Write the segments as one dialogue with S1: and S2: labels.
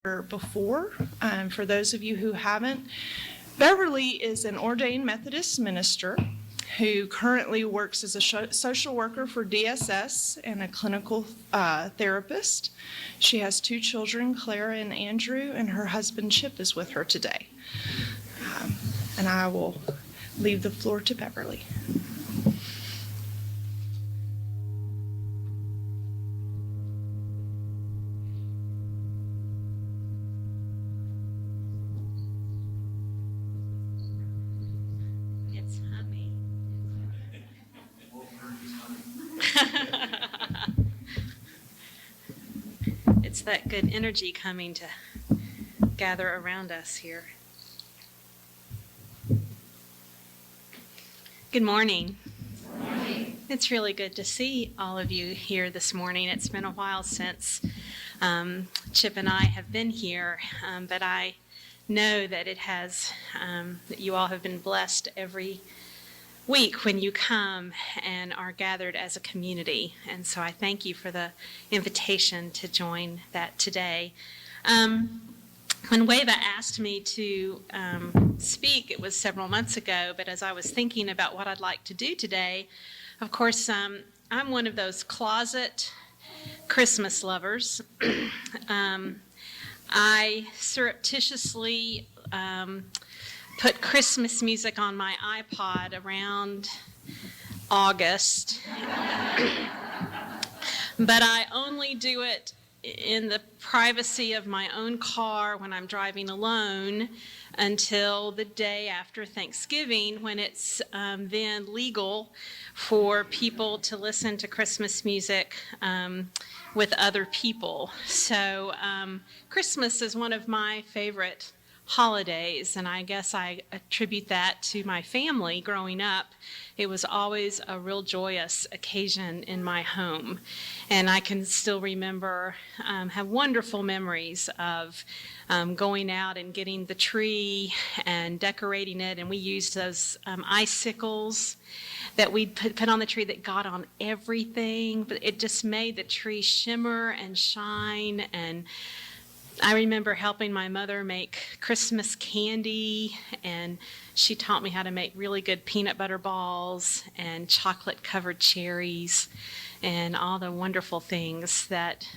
S1: Before. For those of you who haven't, Beverly is an ordained Methodist minister who currently works as a social worker for DSS and a clinical therapist. She has two children, Clara and Andrew, and her husband Chip is with her today. And I will leave the floor to Beverly.
S2: It's that good energy coming to gather around us here. Good morning.
S3: Good morning.
S2: It's really good to see all of you here this morning. It's been a while since Chip and I have been here, but I know that that you all have been blessed every week when you come and are gathered as a community. And so I thank you for the invitation to join that today. When Wava asked me to speak, it was several months ago, but as I was thinking about what I'd like to do today, of course, I'm one of those closet Christmas lovers. I surreptitiously put Christmas music on my iPod around August, but I only do it in the privacy of my own car when I'm driving alone until the day after Thanksgiving, when it's then legal for people to listen to Christmas music with other people. So Christmas is one of my favorite holidays, and I guess I attribute that to my family growing up. It was always a real joyous occasion in my home, and I can still remember, have wonderful memories of going out and getting the tree and decorating it, and we used those icicles that we'd put on the tree that got on everything, but it just made the tree shimmer and shine. And I remember helping my mother make Christmas candy, and she taught me how to make really good peanut butter balls and chocolate-covered cherries and all the wonderful things that,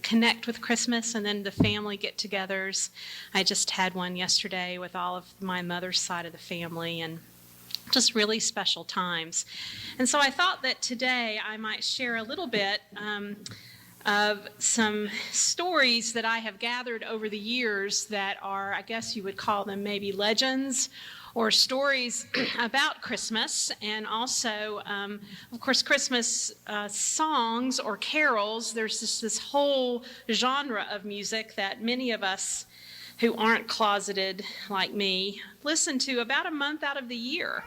S2: connect with Christmas, and then the family get-togethers. I just had one yesterday with all of my mother's side of the family, and just really special times. And so I thought that today I might share a little bit of some stories that I have gathered over the years that are, I guess you would call them maybe legends or stories about Christmas, and also, of course, Christmas songs or carols. There's this whole genre of music that many of us who aren't closeted like me listen to about a month out of the year.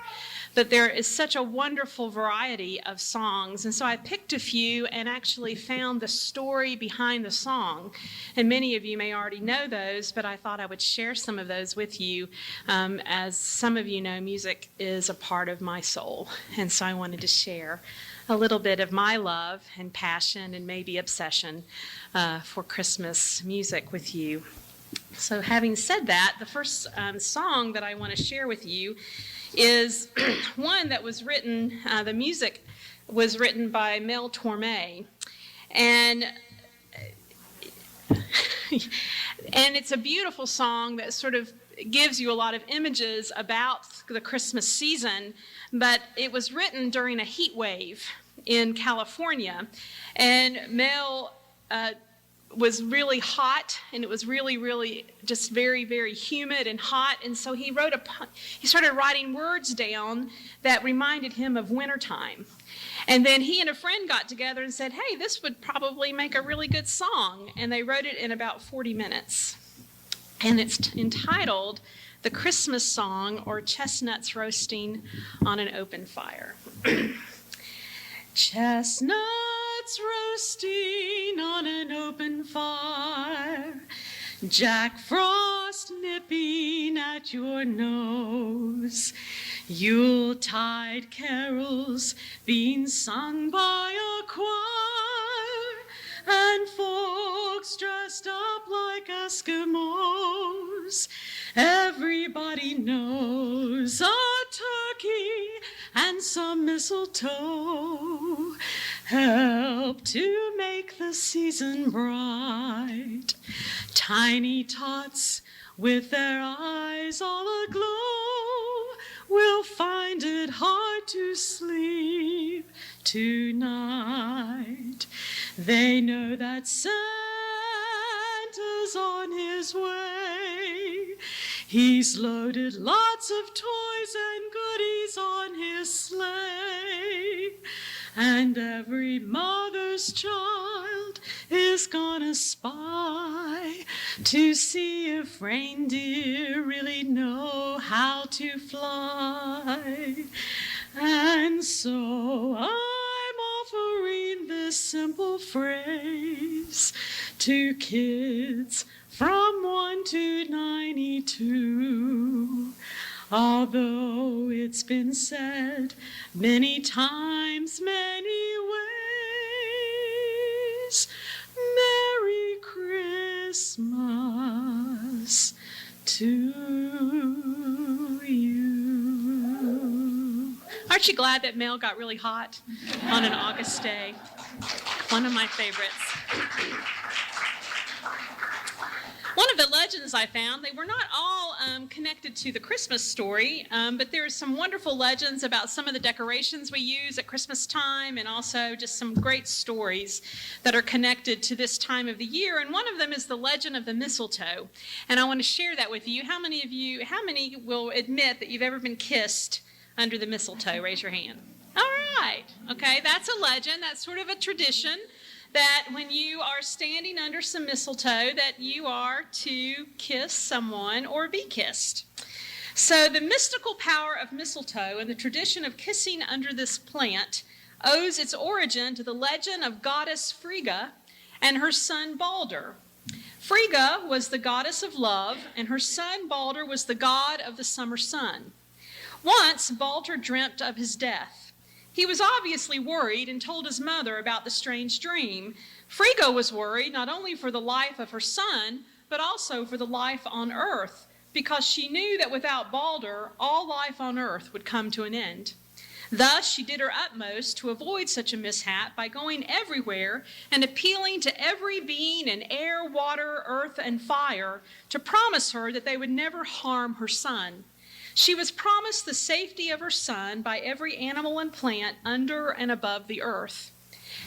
S2: But there is such a wonderful variety of songs. And so I picked a few and actually found the story behind the song. And many of you may already know those, but I thought I would share some of those with you. As some of you know, music is a part of my soul. And so I wanted to share a little bit of my love and passion and maybe obsession for Christmas music with you. So having said that, the first song that I want to share with you is one that was written, the music was written by Mel Torme, and it's a beautiful song that sort of gives you a lot of images about the Christmas season, but it was written during a heat wave in California, and Mel was really hot, and it was really, really just very, very humid and hot, and so he started writing words down that reminded him of wintertime. And then he and a friend got together and said, hey, this would probably make a really good song, and they wrote it in about 40 minutes. And it's entitled The Christmas Song, or Chestnuts Roasting on an Open Fire. Chestnuts roasting on an open fire, Jack Frost nipping at your nose, Yuletide carols being sung by a choir, and folks dressed up like Eskimos. Everybody knows a turkey and some mistletoe help to make the season bright. Tiny tots with their eyes all aglow will find it hard to sleep tonight. They know that Santa's on his way. He's loaded lots of toys and goodies on his sleigh. And every mother's child is gonna spy to see if reindeer really know how to fly. And so I'm offering this simple phrase to kids from 1 to 92. Although it's been said many times, many ways, Merry Christmas to you. Aren't you glad that mail got really hot on an August day? One of my favorites. One of the legends I found, they were not all connected to the Christmas story, but there are some wonderful legends about some of the decorations we use at Christmas time, and also just some great stories that are connected to this time of the year. And one of them is the legend of the mistletoe. And I want to share that with you. How many will admit that you've ever been kissed under the mistletoe? Raise your hand. All right. Okay, that's a legend. That's sort of a tradition, that when you are standing under some mistletoe, that you are to kiss someone or be kissed. So the mystical power of mistletoe and the tradition of kissing under this plant owes its origin to the legend of goddess Frigga and her son Balder. Frigga was the goddess of love, and her son Balder was the god of the summer sun. Once Balder dreamt of his death. He was obviously worried and told his mother about the strange dream. Frigga was worried not only for the life of her son, but also for the life on earth, because she knew that without Balder, all life on earth would come to an end. Thus, she did her utmost to avoid such a mishap by going everywhere and appealing to every being in air, water, earth, and fire to promise her that they would never harm her son. She was promised the safety of her son by every animal and plant under and above the earth.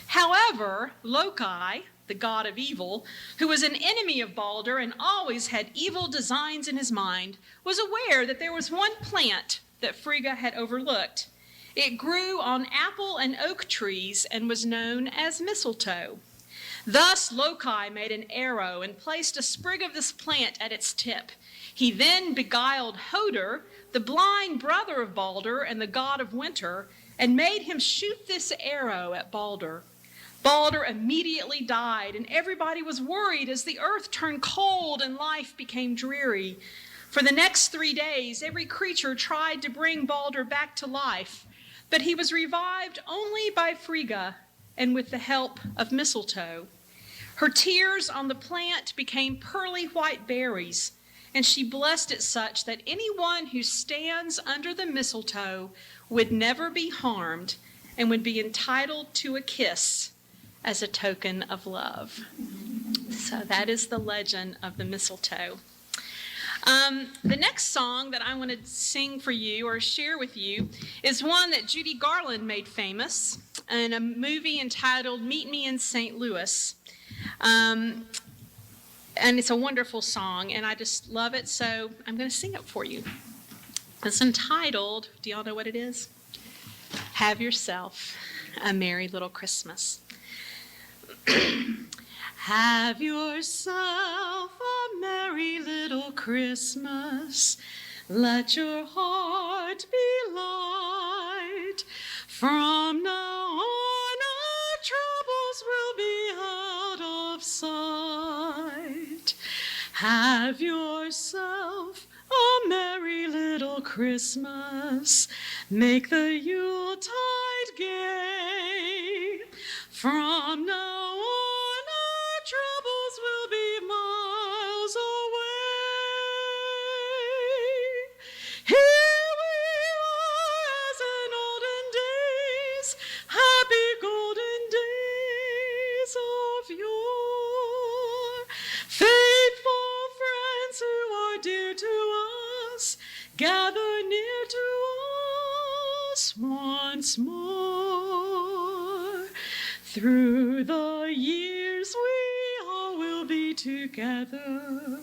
S2: However, Loki, the god of evil, who was an enemy of Balder and always had evil designs in his mind, was aware that there was one plant that Frigga had overlooked. It grew on apple and oak trees and was known as mistletoe. Thus Loki made an arrow and placed a sprig of this plant at its tip. He then beguiled Hoder, the blind brother of Balder and the god of winter, and made him shoot this arrow at Balder. Balder immediately died, and everybody was worried as the earth turned cold and life became dreary. For the next 3 days, every creature tried to bring Balder back to life, but he was revived only by Frigga and with the help of mistletoe. Her tears on the plant became pearly white berries, and she blessed it such that anyone who stands under the mistletoe would never be harmed and would be entitled to a kiss as a token of love. So that is the legend of the mistletoe. The next song that I want to sing for you or share with you is one that Judy Garland made famous in a movie entitled Meet Me in St. Louis. And it's a wonderful song, and I just love it, so I'm going to sing it for you. It's entitled, do y'all know what it is? Have Yourself a Merry Little Christmas. Have yourself a merry little Christmas. Let your heart be light. From now on, our troubles will be out of sight. Have yourself a merry little Christmas. Make the Yuletide gay. From now on, gather near to us once more. Through the years we all will be together,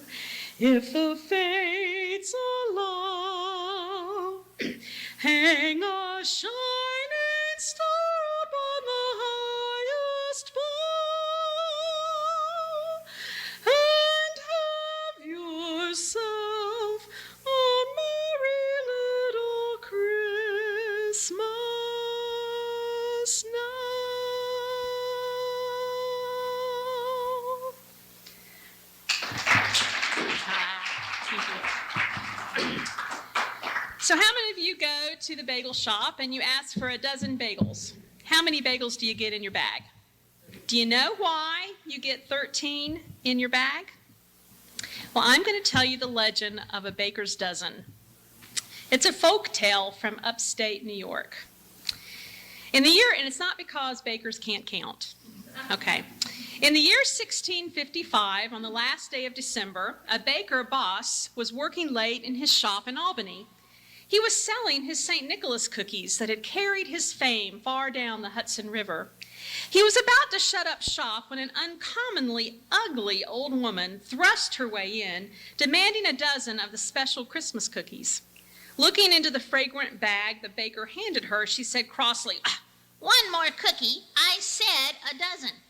S2: if the fates allow. Hang a shining star upon the highest bough, and have yourself a merry little Christmas now. So how many of you go to the bagel shop and you ask for a dozen bagels? How many bagels do you get in your bag? Do you know why you get 13 in your bag? Well, I'm going to tell you the legend of a baker's dozen. It's a folk tale from upstate New York. And it's not because bakers can't count. Okay. In the year 1655, on the last day of December, a baker boss was working late in his shop in Albany. He was selling his St. Nicholas cookies that had carried his fame far down the Hudson River. He was about to shut up shop when an uncommonly ugly old woman thrust her way in, demanding a dozen of the special Christmas cookies. Looking into the fragrant bag the baker handed her, she said crossly,
S3: "One more cookie. I said a dozen."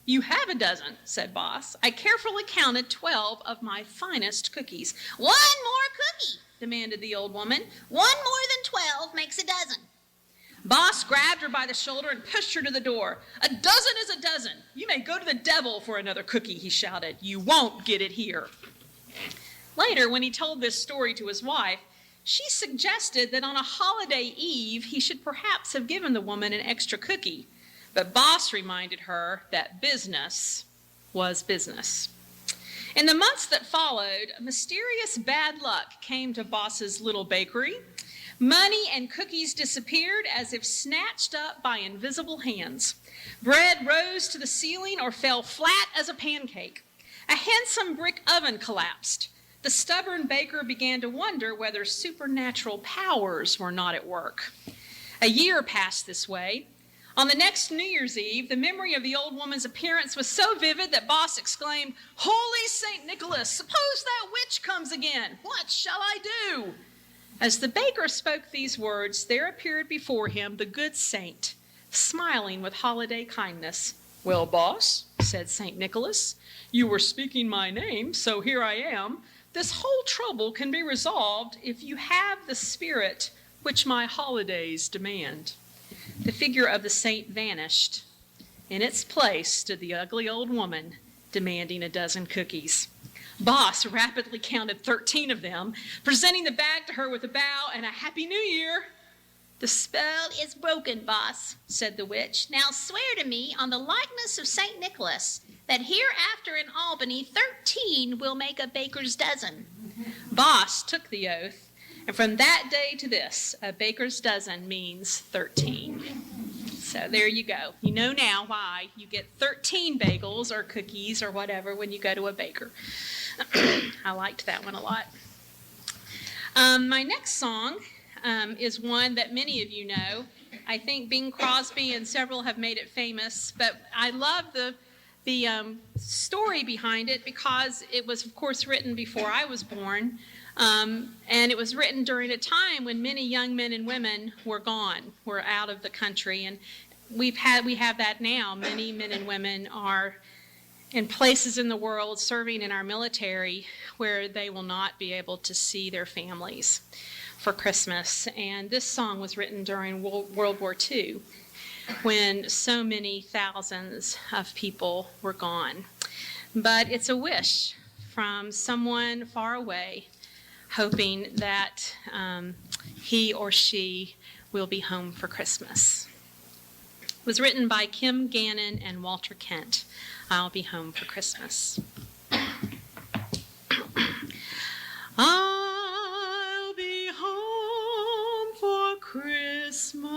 S2: "You have a dozen," said Boss. "I carefully counted 12 of my finest cookies."
S3: "One more cookie,"
S2: demanded the old woman.
S3: "One more than 12 makes a dozen."
S2: Boss grabbed her by the shoulder and pushed her to the door. "A dozen is a dozen. You may go to the devil for another cookie," he shouted. "You won't get it here." Later, when he told this story to his wife, she suggested that on a holiday eve, he should perhaps have given the woman an extra cookie. But Boss reminded her that business was business. In the months that followed, mysterious bad luck came to Boss's little bakery. Money and cookies disappeared as if snatched up by invisible hands. Bread rose to the ceiling or fell flat as a pancake. A handsome brick oven collapsed. The stubborn baker began to wonder whether supernatural powers were not at work. A year passed this way. On the next New Year's Eve, the memory of the old woman's appearance was so vivid that Boss exclaimed, "Holy St. Nicholas, suppose that witch comes again. What shall I do?" As the baker spoke these words, there appeared before him the good saint, smiling with holiday kindness. "Well, Boss," said St. Nicholas, "you were speaking my name, so here I am. This whole trouble can be resolved if you have the spirit which my holidays demand." The figure of the saint vanished. In its place stood the ugly old woman demanding a dozen cookies. Boss rapidly counted 13 of them, presenting the bag to her with a bow and a Happy New Year.
S3: "The spell is broken, Boss," said the witch. "Now swear to me on the likeness of St. Nicholas that hereafter in Albany 13 will make a baker's dozen."
S2: Boss took the oath, and from that day to this, a baker's dozen means 13. So there you go. You know now why you get 13 bagels or cookies or whatever when you go to a baker. I liked that one a lot. My next song is one that many of you know. I think Bing Crosby and several have made it famous, but I love the story behind it because it was, of course, written before I was born, and it was written during a time when many young men and women were gone, were out of the country, and we have that now. Many men and women are in places in the world serving in our military where they will not be able to see their families for Christmas. And this song was written during World War II when so many thousands of people were gone. But it's a wish from someone far away, hoping that he or she will be home for Christmas. It was written by Kim Gannon and Walter Kent. I'll be home for Christmas. I'll be home for Christmas.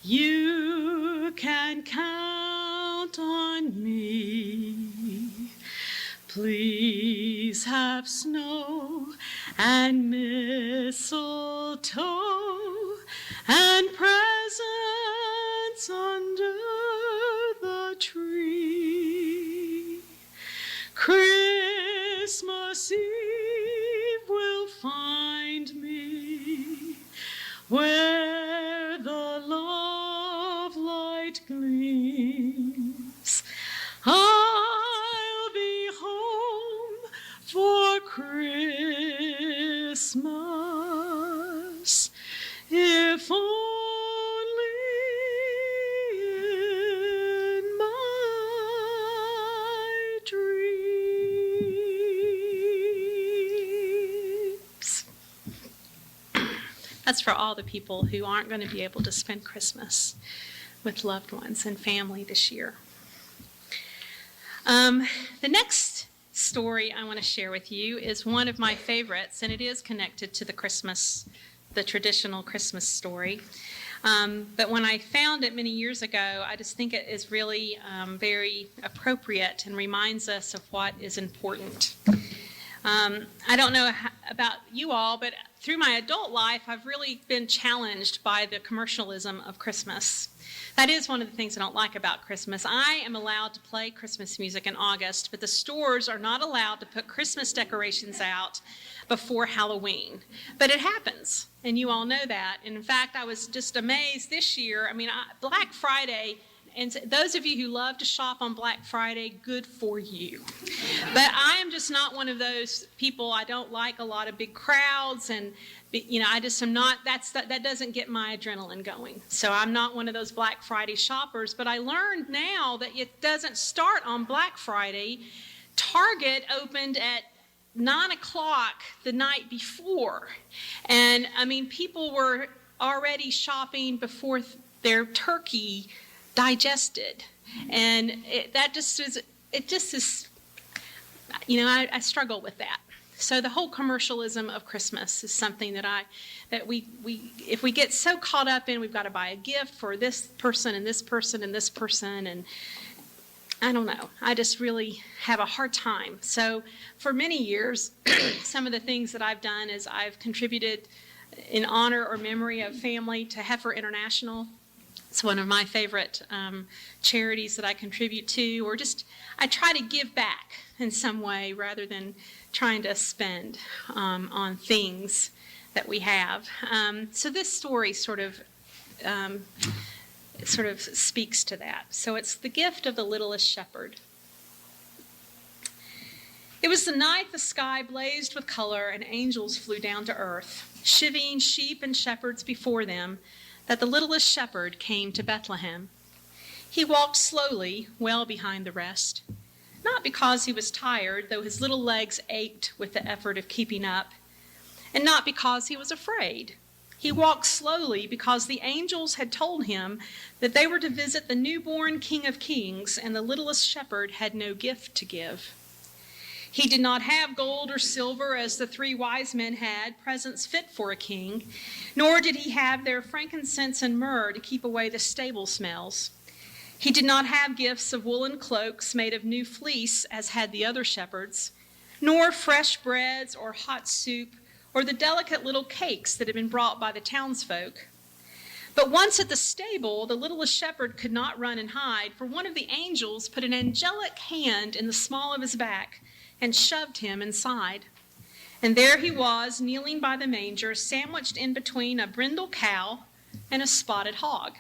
S2: You can count on me. Please have snow and mistletoe and presents under the tree. Christmas Eve will find me where the love light gleams. I'll be home for Christmas, if only in my dreams. That's for all the people who aren't going to be able to spend Christmas with loved ones and family this year. The next story I want to share with you is one of my favorites, and it is connected to the traditional Christmas story. But when I found it many years ago, I just think it is really very appropriate and reminds us of what is important. I don't know about you all, but through my adult life, I've really been challenged by the commercialism of Christmas. That is one of the things I don't like about Christmas. I am allowed to play Christmas music in August, but the stores are not allowed to put Christmas decorations out before Halloween. But it happens, and you all know that. And in fact, I was just amazed this year. Black Friday, and those of you who love to shop on Black Friday, good for you. But I am just not one of those people. I don't like a lot of big crowds, and I just am not. That doesn't get my adrenaline going. So I'm not one of those Black Friday shoppers. But I learned now that it doesn't start on Black Friday. Target opened at 9 o'clock the night before, and people were already shopping before their turkey digested, and I struggle with that. So the whole commercialism of Christmas is something that we if we get so caught up in, we've got to buy a gift for this person and this person and this person, and I don't know. I just really have a hard time. So for many years, some of the things that I've done is I've contributed in honor or memory of family to Heifer International. It's one of my favorite charities that I contribute to, or just I try to give back in some way rather than trying to spend on things that we have. So this story sort of speaks to that. So it's the gift of the littlest shepherd. It was the night the sky blazed with color and angels flew down to earth, chivying sheep and shepherds before them, that the littlest shepherd came to Bethlehem. He walked slowly, well behind the rest, not because he was tired, though his little legs ached with the effort of keeping up, and not because he was afraid. He walked slowly because the angels had told him that they were to visit the newborn King of Kings, and the littlest shepherd had no gift to give. He did not have gold or silver as the 3 wise men had, presents fit for a king, nor did he have their frankincense and myrrh to keep away the stable smells. He did not have gifts of woolen cloaks made of new fleece as had the other shepherds, nor fresh breads or hot soup or the delicate little cakes that had been brought by the townsfolk. But once at the stable, the littlest shepherd could not run and hide, for one of the angels put an angelic hand in the small of his back and shoved him inside. And there he was, kneeling by the manger, sandwiched in between a brindle cow and a spotted hog.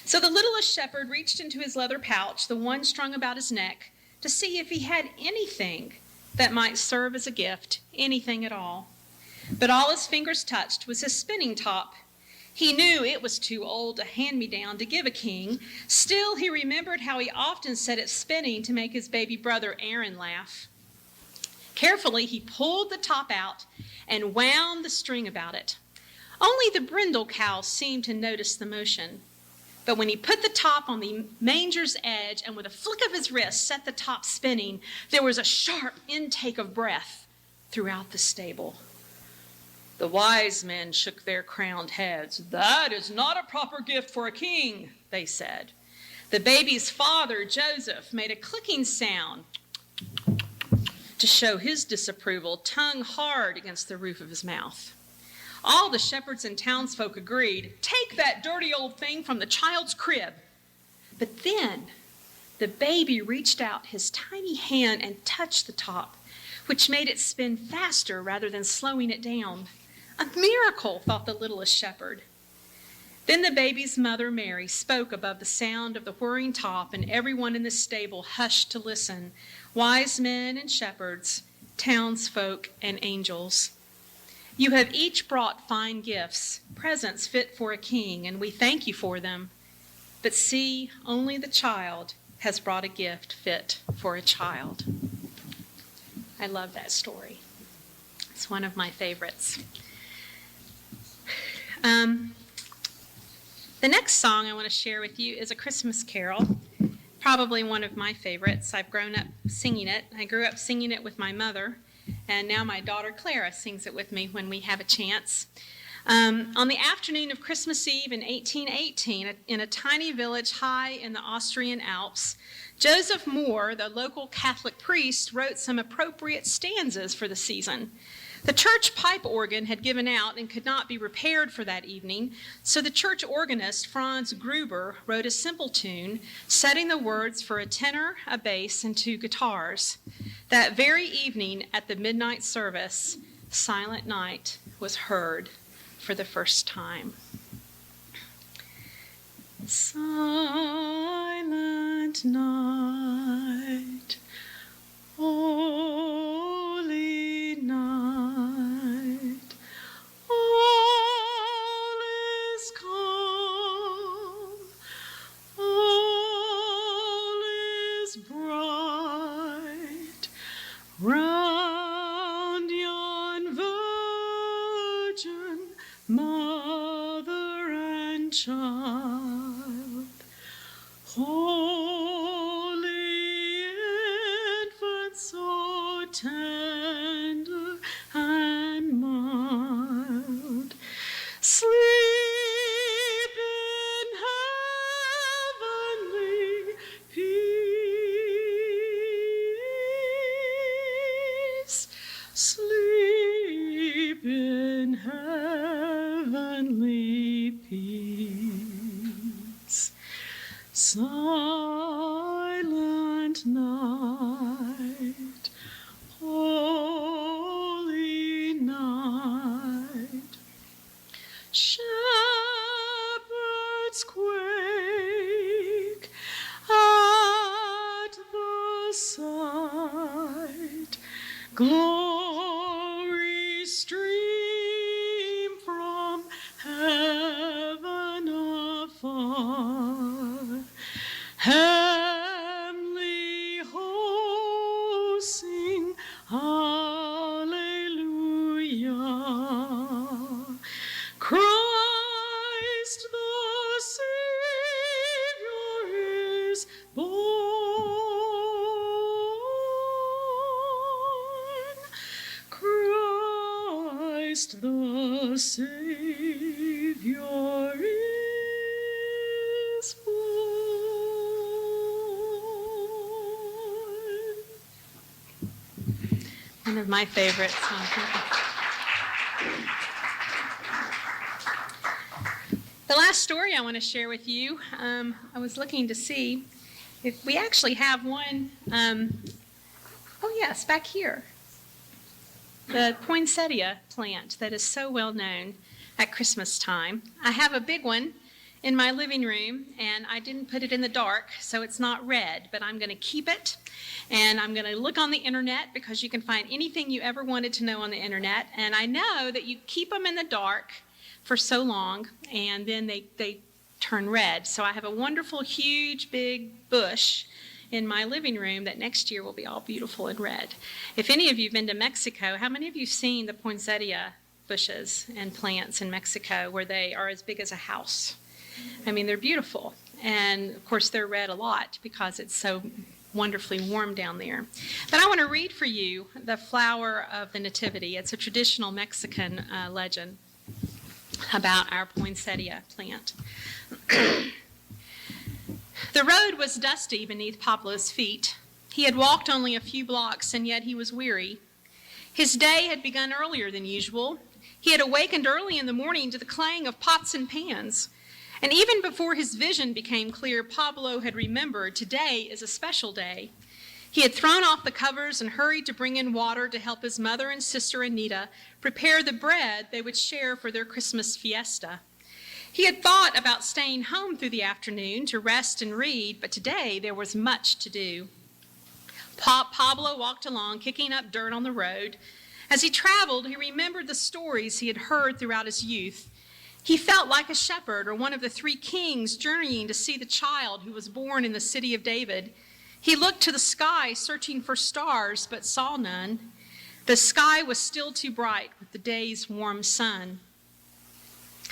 S2: So the littlest shepherd reached into his leather pouch, the one strung about his neck, to see if he had anything that might serve as a gift, anything at all. But all his fingers touched was his spinning top. He knew it was too old a hand-me-down to give a king. Still, he remembered how he often set it spinning to make his baby brother Aaron laugh. Carefully, he pulled the top out and wound the string about it. Only the brindle cow seemed to notice the motion. But when he put the top on the manger's edge and with a flick of his wrist set the top spinning, there was a sharp intake of breath throughout the stable. The wise men shook their crowned heads. "That is not a proper gift for a king," they said. The baby's father, Joseph, made a clicking sound to show his disapproval, tongue hard against the roof of his mouth. All the shepherds and townsfolk agreed, "Take that dirty old thing from the child's crib." But then the baby reached out his tiny hand and touched the top, which made it spin faster rather than slowing it down. A miracle, thought the littlest shepherd. Then the baby's mother, Mary, spoke above the sound of the whirring top, and everyone in the stable hushed to listen, wise men and shepherds, townsfolk and angels. "You have each brought fine gifts, presents fit for a king, and we thank you for them. But see, only the child has brought a gift fit for a child." I love that story. It's one of my favorites. The next song I want to share with you is a Christmas carol, probably one of my favorites. I've grown up singing it. I grew up singing it with my mother, and now my daughter Clara sings it with me when we have a chance. On the afternoon of Christmas Eve in 1818, in a tiny village high in the Austrian Alps, Joseph Moore, the local Catholic priest, wrote some appropriate stanzas for the season. The church pipe organ had given out and could not be repaired for that evening, so the church organist, Franz Gruber, wrote a simple tune, setting the words for a tenor, a bass, and 2 guitars. That very evening at the midnight service, Silent Night was heard for the first time. Silent night, holy night, all is calm, all is bright, round yon virgin, mother and child, holy infant, so tender and mild, sleep in heavenly peace, sleep in heavenly peace. Silent night, holy night, shepherds quake at the sight, glory stream from heaven afar, heavenly hosts sing hallelujah. Christ the Savior is born. Christ the Savior is born. One of my favorites. The last story I want to share with you, I was looking to see if we actually have one. Oh yes, back here. The poinsettia plant that is so well known at Christmas time. I have a big one in my living room, and I didn't put it in the dark, so it's not red, but I'm going to keep it, and I'm going to look on the internet because you can find anything you ever wanted to know on the internet, and I know that you keep them in the dark for so long, and then they turn red. So I have a wonderful, huge, big bush in my living room that next year will be all beautiful and red. If any of you have been to Mexico, how many of you have seen the poinsettia bushes and plants in Mexico where they are as big as a house? I mean, they're beautiful. And of course, they're red a lot because it's so wonderfully warm down there. But I want to read for you the flower of the Nativity. It's a traditional Mexican legend about our poinsettia plant. The road was dusty beneath Pablo's feet. He had walked only a few blocks, and yet he was weary. His day had begun earlier than usual. He had awakened early in the morning to the clang of pots and pans. And even before his vision became clear, Pablo had remembered today is a special day. He had thrown off the covers and hurried to bring in water to help his mother and sister Anita prepare the bread they would share for their Christmas fiesta. He had thought about staying home through the afternoon to rest and read, but today there was much to do. Pablo walked along, kicking up dirt on the road. As he traveled, he remembered the stories he had heard throughout his youth. He felt like a shepherd or one of the three kings journeying to see the child who was born in the city of David. He looked to the sky, searching for stars, but saw none. The sky was still too bright with the day's warm sun.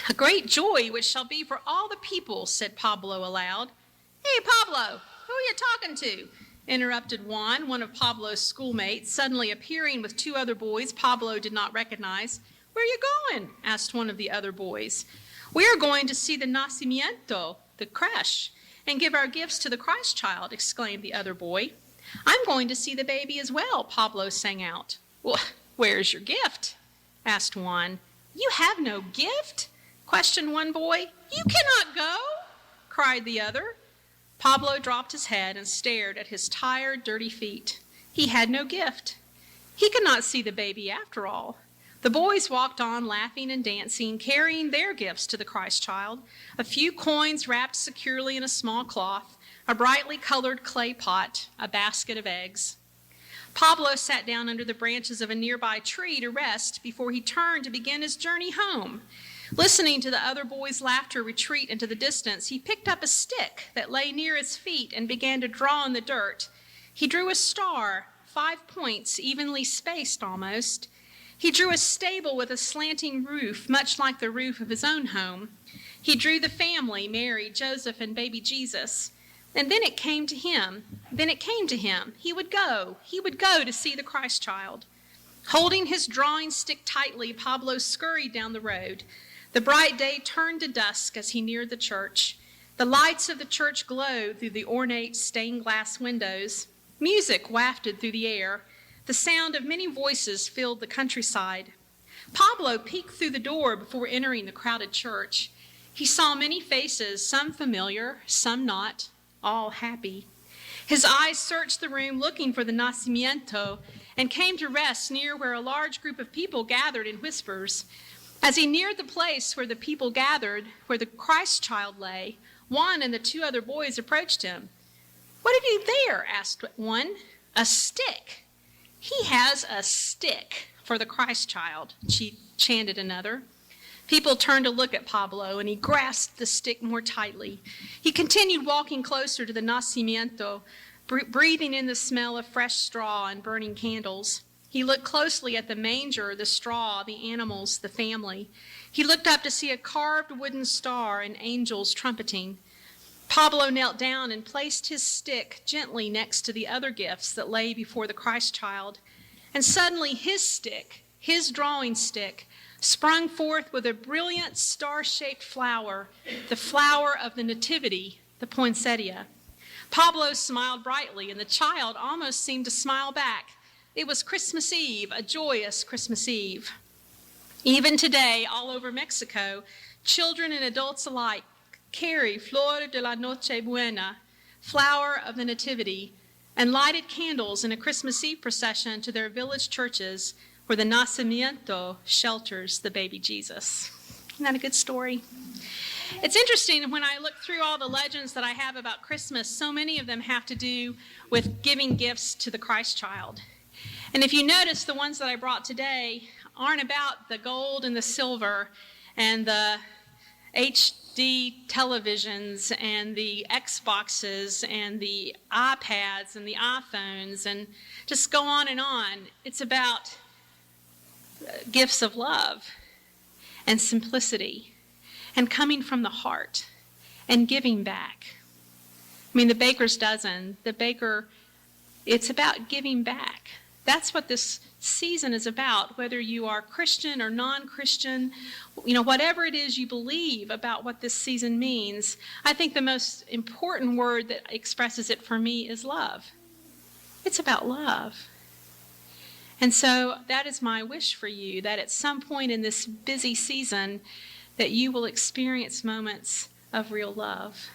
S2: "A great joy which shall be for all the people," said Pablo aloud. "Hey, Pablo, who are you talking to?" interrupted Juan, one of Pablo's schoolmates, suddenly appearing with two other boys Pablo did not recognize. "Where are you going?" asked one of the other boys. "We are going to see the nacimiento, the creche, and give our gifts to the Christ child," exclaimed the other boy. "I'm going to see the baby as well," Pablo sang out. "Well, where's your gift?" asked Juan. "You have no gift?" questioned one boy. "You cannot go," cried the other. Pablo dropped his head and stared at his tired, dirty feet. He had no gift. He could not see the baby after all. The boys walked on, laughing and dancing, carrying their gifts to the Christ child, a few coins wrapped securely in a small cloth, a brightly colored clay pot, a basket of eggs. Pablo sat down under the branches of a nearby tree to rest before he turned to begin his journey home. Listening to the other boys' laughter retreat into the distance, he picked up a stick that lay near his feet and began to draw in the dirt. He drew a star, 5 points, evenly spaced almost. He drew a stable with a slanting roof, much like the roof of his own home. He drew the family, Mary, Joseph, and baby Jesus. And then it came to him. He would go to see the Christ child. Holding his drawing stick tightly, Pablo scurried down the road. The bright day turned to dusk as he neared the church. The lights of the church glowed through the ornate stained glass windows. Music wafted through the air. The sound of many voices filled the countryside. Pablo peeked through the door before entering the crowded church. He saw many faces, some familiar, some not, all happy. His eyes searched the room looking for the nacimiento and came to rest near where a large group of people gathered in whispers. As he neared the place where the people gathered, where the Christ child lay, Juan and the two other boys approached him. "What have you there?" asked one. "A stick." "He has a stick for the Christ child," chanted another. People turned to look at Pablo, and he grasped the stick more tightly. He continued walking closer to the nacimiento, breathing in the smell of fresh straw and burning candles. He looked closely at the manger, the straw, the animals, the family. He looked up to see a carved wooden star and angels trumpeting. Pablo knelt down and placed his stick gently next to the other gifts that lay before the Christ child. And suddenly his stick, his drawing stick, sprung forth with a brilliant star-shaped flower, the flower of the Nativity, the poinsettia. Pablo smiled brightly, and the child almost seemed to smile back. It was Christmas Eve, a joyous Christmas Eve. Even today, all over Mexico, children and adults alike carry Flor de la Noche Buena, flower of the Nativity, and lighted candles in a Christmas Eve procession to their village churches where the nacimiento shelters the baby Jesus. Isn't that a good story? It's interesting when I look through all the legends that I have about Christmas, so many of them have to do with giving gifts to the Christ child. And if you notice, the ones that I brought today aren't about the gold and the silver and the HD televisions and the Xboxes and the iPads and the iPhones and just go on and on. It's about gifts of love and simplicity and coming from the heart and giving back. I mean, the baker's dozen, it's about giving back. That's what this season is about, whether you are Christian or non-Christian, whatever it is you believe about what this season means. I think the most important word that expresses it for me is love. It's about love. And so that is my wish for you, that at some point in this busy season, that you will experience moments of real love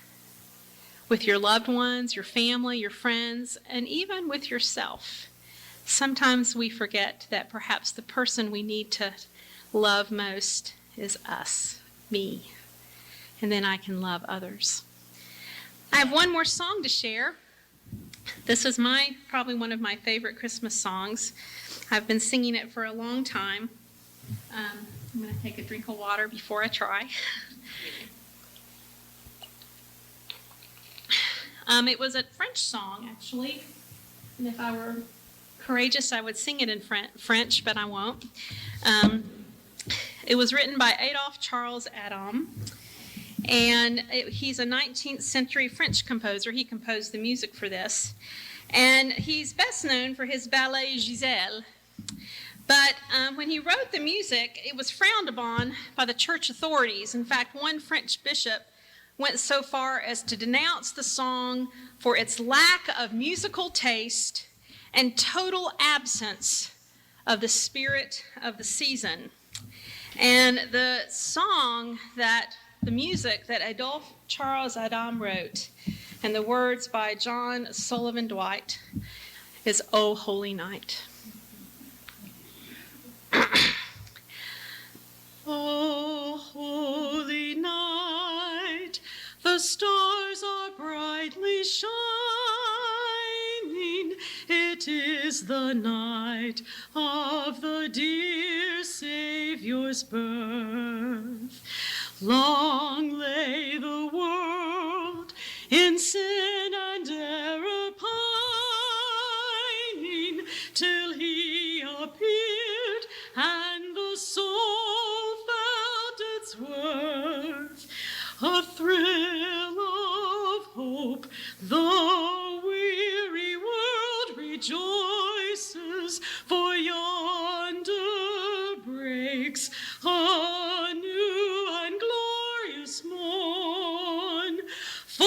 S2: with your loved ones, your family, your friends, and even with yourself. Sometimes we forget that perhaps the person we need to love most is us, me, and then I can love others. I have one more song to share. This is probably one of my favorite Christmas songs. I've been singing it for a long time. I'm going to take a drink of water before I try. It was a French song, actually. And if I were courageous, I would sing it in French, but I won't. It was written by Adolphe Charles Adam. And he's a 19th century French composer. He composed the music for this. And he's best known for his ballet Giselle. But when he wrote the music, it was frowned upon by the church authorities. In fact, one French bishop went so far as to denounce the song for its lack of musical taste and total absence of the spirit of the season. And the music that Adolphe Charles Adam wrote, and the words by John Sullivan Dwight, is "O Holy Night." O holy night, the stars are brightly shining. It is the night of the dear Savior's birth. Long lay the world in sin and error pining, till he appeared and the soul felt its worth. A thrill of hope, the weary world rejoices, for yonder breaks a new and glorious morn. Fall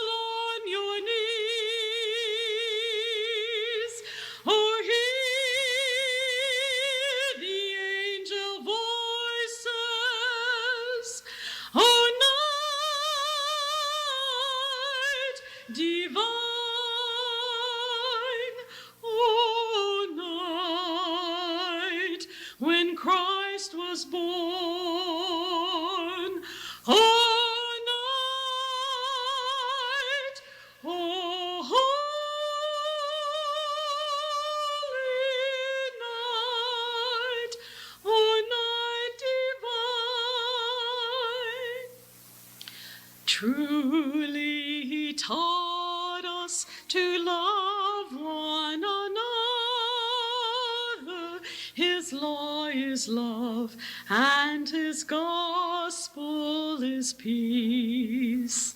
S2: on your knees, or hear the angel voices. O night divine, O night when Christ was born. O night, O holy night, O night divine. Truly he taught us to love one another. His law is love, and his gospel is peace.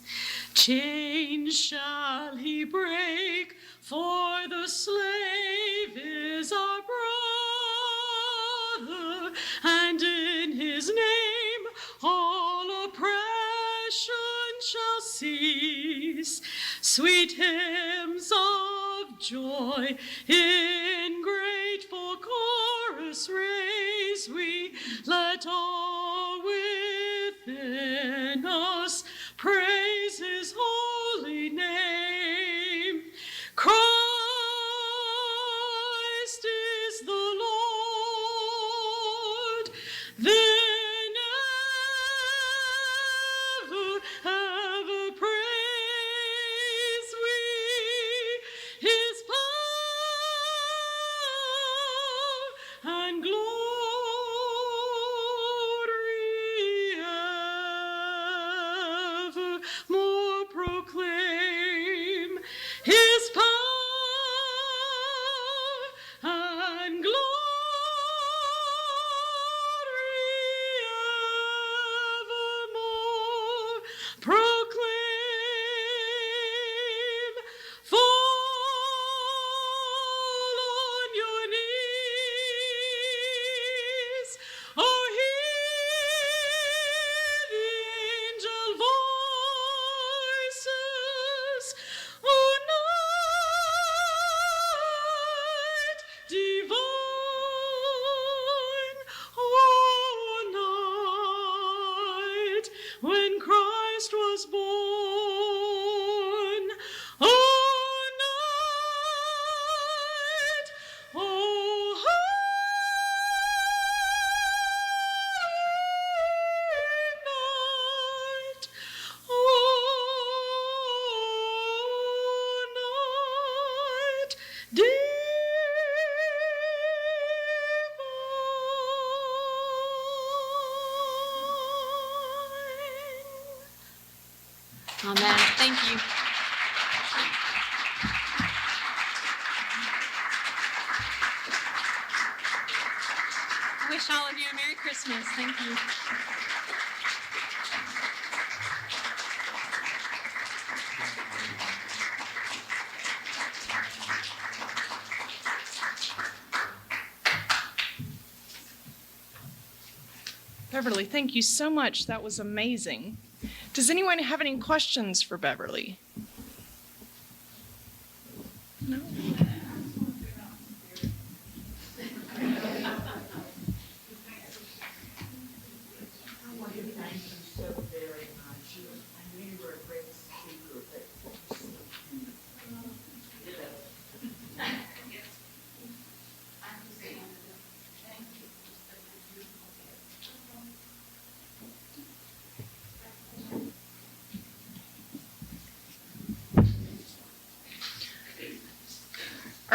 S2: Chains shall he break, for the slave is our brother, and in his name all oppression shall cease. Sweet hymns of joy in grateful chorus raise we, let all within us praise his holy name. Christ is the Lord, then ever praise we his power and glory. Amen. Thank you. I wish all of you a Merry Christmas. Thank you.
S1: Beverly, thank you so much. That was amazing. Does anyone have any questions for Beverly? No?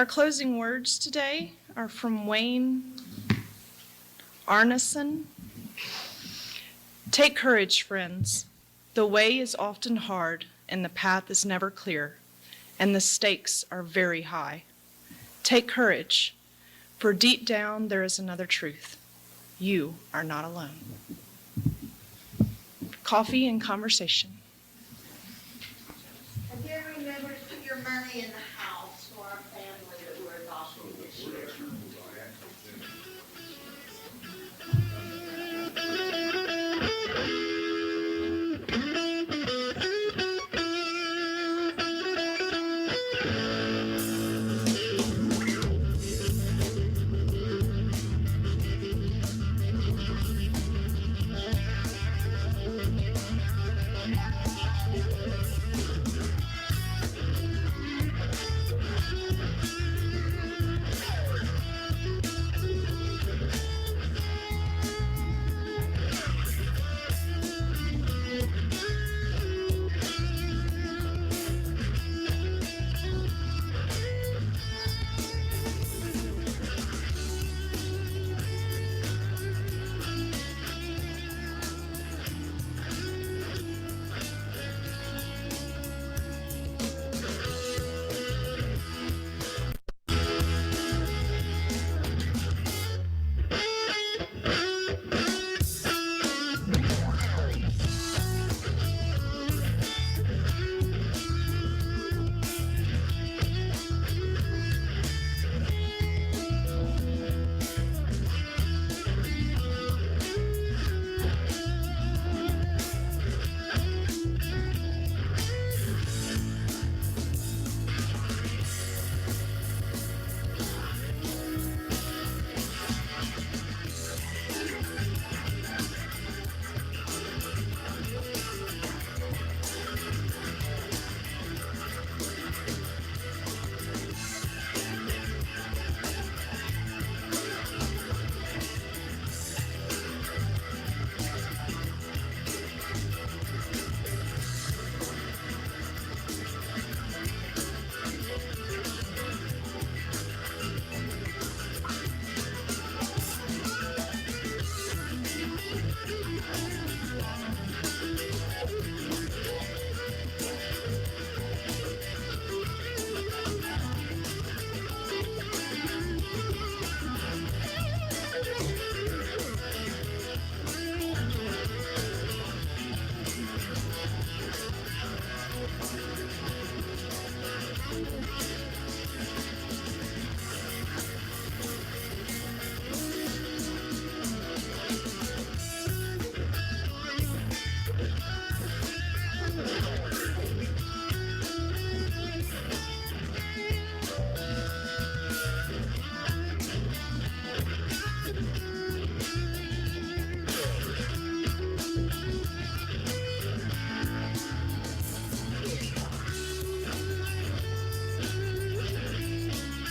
S1: Our closing words today are from Wayne Arneson. Take courage, friends. The way is often hard, and the path is never clear, and the stakes are very high. Take courage, for deep down there is another truth. You are not alone. Coffee and conversation.
S4: Again, remember to put your money in the